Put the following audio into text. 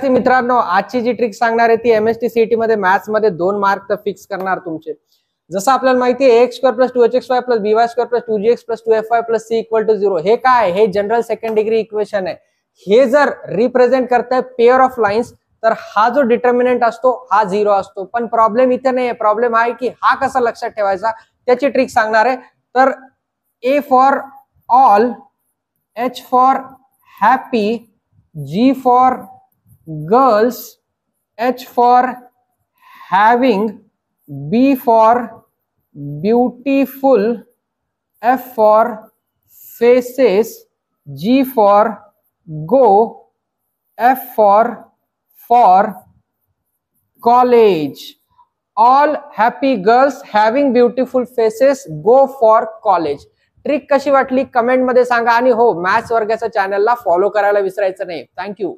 विद्यार्थी मित्रांनो, आजची जी ट्रिक सांगणार आहे ती एमएसटी सीईटी मध्ये मॅथ्स मध्ये 2 मार्क तर फिक्स करणार तुमचे। जसं आपल्याला माहिती आहे x² + 2hxy + by² + 2gx + 2fy + c = 0 हे काय, हे जनरल सेकंड डिग्री इक्वेशन आहे। हे जर रिप्रेझेंट करताय पेअर ऑफ लाईन्स तर हा जो डिटर्मिनंट असतो हा 0 असतो। पण प्रॉब्लेम इथे नाही आहे, प्रॉब्लेम आहे की हा कसा लक्षात ठेवायचा त्याची ट्रिक सांगणार आहे। तर A for all, H for happy, G for girls, H for having, B for beautiful, F for faces, G for go, F for college. All happy girls having beautiful faces go for college. Trick कशी वाटली comment मध्ये सांगा आणि हो, maths वर्गाच्या चॅनलला follow करायला विसरायचं नाही। थँक्यू।